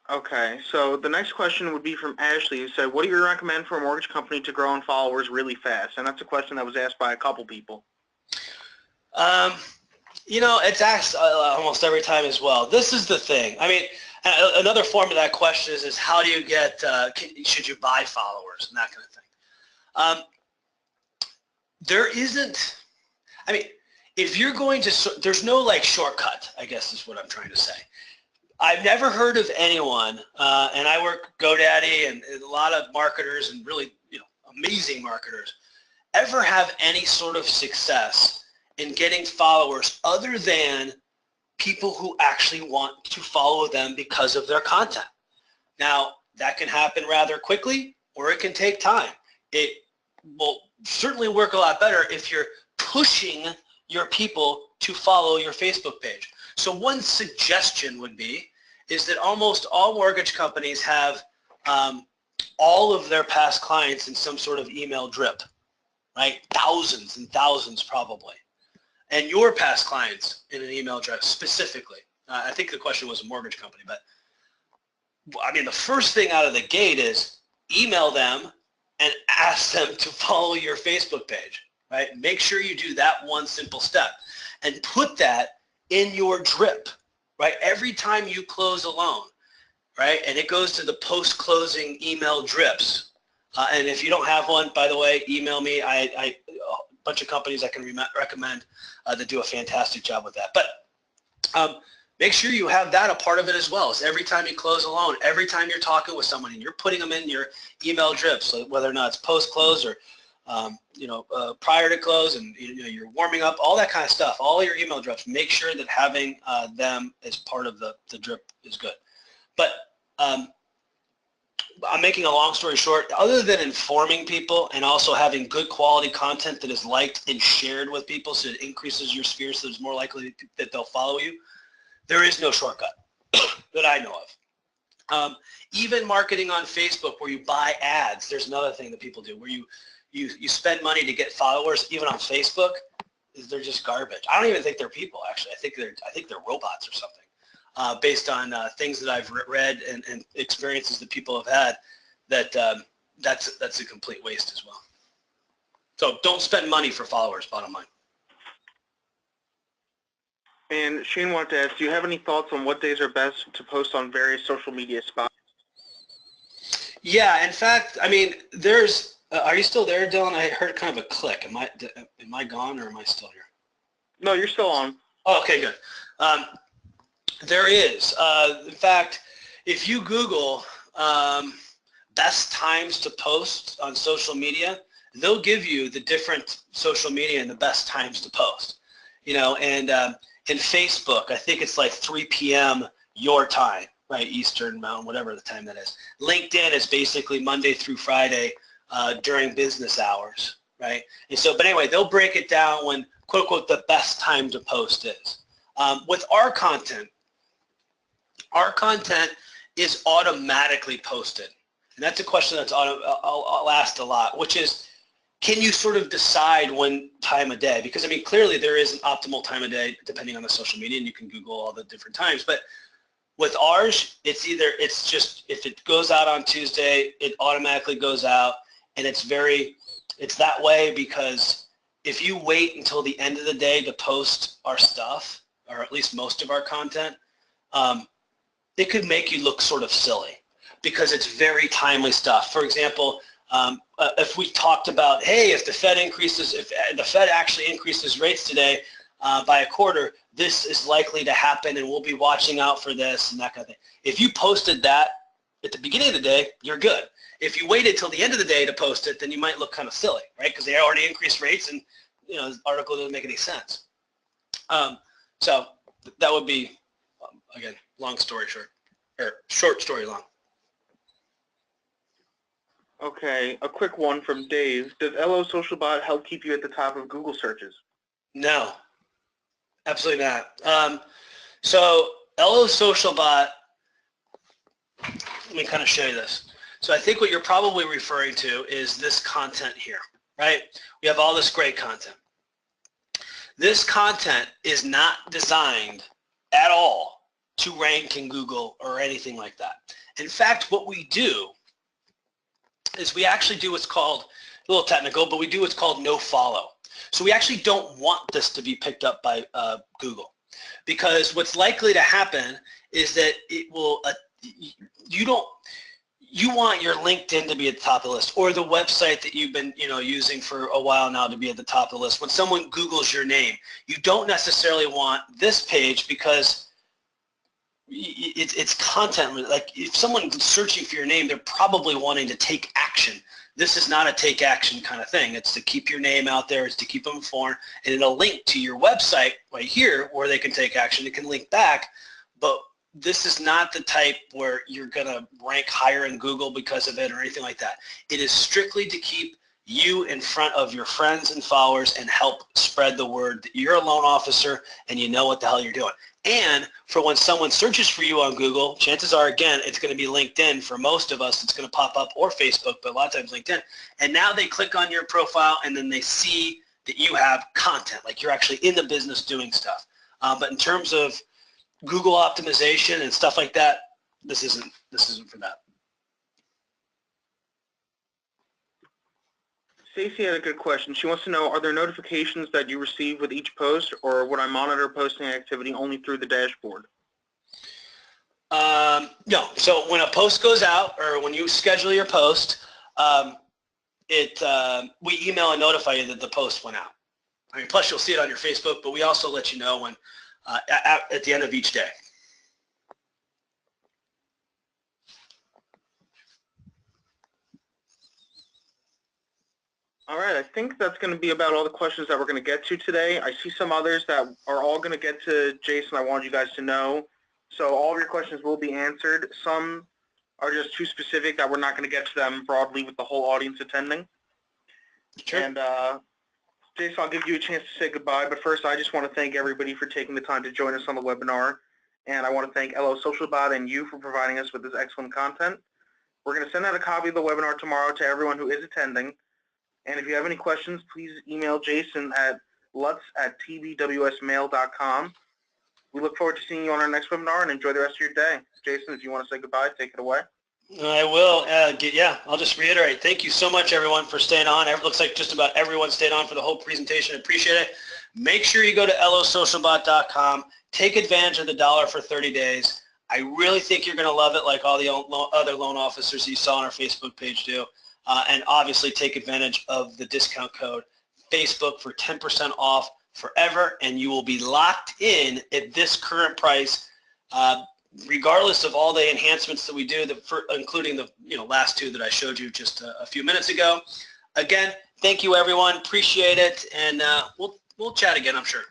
Okay, so the next question would be from Ashley, who said, what do you recommend for a mortgage company to grow in followers really fast? And that's a question that was asked by a couple people. It's asked almost every time as well. This is the thing. I mean, another form of that question is how do you get, should you buy followers and that kind of thing. There isn't, I mean, if you're going to, there's no like shortcut, I guess is what I'm trying to say. I've never heard of anyone, and I work GoDaddy and a lot of marketers and really, amazing marketers, ever have any sort of success in getting followers other than people who actually want to follow them because of their content. Now, that can happen rather quickly, or it can take time. It will certainly work a lot better if you're pushing your people to follow your Facebook page. So one suggestion would be is that almost all mortgage companies have all of their past clients in some sort of email drip, right? Thousands and thousands probably. And your past clients in an email drip specifically. I think the question was a mortgage company, but I mean, the first thing out of the gate is email them and ask them to follow your Facebook page, right? Make sure you do that one simple step and put that in your drip, right? Every time you close a loan, right? And it goes to the post-closing email drips. And if you don't have one, by the way, email me. A bunch of companies I can recommend that do a fantastic job with that. But make sure you have that a part of it as well. So every time you close a loan, every time you're talking with someone and you're putting them in your email drips, so whether or not it's post-close or prior to close, and you're warming up, all that kind of stuff, all your email drips, make sure that having them as part of the drip is good. But I'm making a long story short, other than informing people and also having good quality content that is liked and shared with people so it increases your sphere so it's more likely that they'll follow you, there is no shortcut that I know of. Even marketing on Facebook where you buy ads, there's another thing that people do where you you spend money to get followers, even on Facebook, they're just garbage. I don't even think they're people, actually. I think they're robots or something, based on things that I've read and experiences that people have had. That's a complete waste as well. So don't spend money for followers, bottom line. And Shane wanted to ask, do you have any thoughts on what days are best to post on various social media spots? Yeah, in fact, I mean, there's, are you still there, Dylan? I heard kind of a click. Am I gone or am I still here? No, you're still on. Oh, okay, good. There is. In fact, if you Google best times to post on social media, they'll give you the different social media and the best times to post. You know, and in Facebook, I think it's like 3 p.m. your time, right, Eastern Mountain, whatever the time that is. LinkedIn is basically Monday through Friday during business hours, right? And so, but anyway, they'll break it down when, quote, unquote, the best time to post is. With our content is automatically posted. And that's a question that's I'll ask a lot, which is, can you sort of decide when time of day? Because, I mean, clearly there is an optimal time of day depending on the social media, and you can Google all the different times. But with ours, it's just, if it goes out on Tuesday, it automatically goes out. And it's that way because if you wait until the end of the day to post our stuff, or at least most of our content, it could make you look sort of silly because it's very timely stuff. For example, if we talked about, hey, if the Fed actually increases rates today by a quarter, this is likely to happen and we'll be watching out for this and that kind of thing. If you posted that at the beginning of the day, you're good. If you waited till the end of the day to post it, then you might look kind of silly, right? Because they already increased rates and, you know, the article doesn't make any sense. So that would be, again, long story short, or short story long. Okay, a quick one from Dave. Does LO Socialbot help keep you at the top of Google searches? No, absolutely not. So LO Socialbot, let me kind of show you this. So I think what you're probably referring to is this content here, right? We have all this great content. This content is not designed at all to rank in Google or anything like that. In fact, what we do is we actually do what's called, a little technical, but we do what's called Nofollow. So we actually don't want this to be picked up by Google, because what's likely to happen is that it will, you want your LinkedIn to be at the top of the list, or the website that you've been, you know, using for a while now to be at the top of the list. When someone Googles your name, you don't necessarily want this page because it's content. Like if someone's searching for your name, they're probably wanting to take action. This is not a take action kind of thing. It's to keep your name out there. It's to keep them informed, and it'll link to your website right here where they can take action. It can link back, but this is not the type where you're going to rank higher in Google because of it or anything like that. It is strictly to keep you in front of your friends and followers and help spread the word that you're a loan officer and you know what the hell you're doing. And for when someone searches for you on Google, chances are, again, it's going to be LinkedIn. For most of us, it's going to pop up, or Facebook, but a lot of times LinkedIn. And now they click on your profile and then they see that you have content, like you're actually in the business doing stuff. But in terms of Google optimization and stuff like that, this isn't for that. Stacy had a good question. She wants to know, are there notifications that you receive with each post, or would I monitor posting activity only through the dashboard? No. So when a post goes out, or when you schedule your post, we email and notify you that the post went out. I mean, plus you'll see it on your Facebook, but we also let you know when at the end of each day. All right, I think that's going to be about all the questions that we're going to get to today. I see some others that are all going to get to Jason. I wanted you guys to know. So all of your questions will be answered. Some are just too specific that we're not going to get to them broadly with the whole audience attending. Sure. And Jason, I'll give you a chance to say goodbye, but first I just want to thank everybody for taking the time to join us on the webinar. And I want to thank LO Socialbot and you for providing us with this excellent content. We're going to send out a copy of the webinar tomorrow to everyone who is attending. And if you have any questions, please email Jason at lutz@tbwsmail.com. We look forward to seeing you on our next webinar, and enjoy the rest of your day. Jason, if you want to say goodbye, take it away. I will. Yeah, I'll just reiterate. Thank you so much, everyone, for staying on. It looks like just about everyone stayed on for the whole presentation. I appreciate it. Make sure you go to LOSocialbot.com. Take advantage of the $1 for 30 days. I really think you're going to love it, like all the other loan officers you saw on our Facebook page do. And obviously take advantage of the discount code Facebook for 10% off forever, and you will be locked in at this current price, regardless of all the enhancements that we do, including the last two that I showed you just a few minutes ago. Again, thank you, everyone. Appreciate it, and we'll chat again, I'm sure.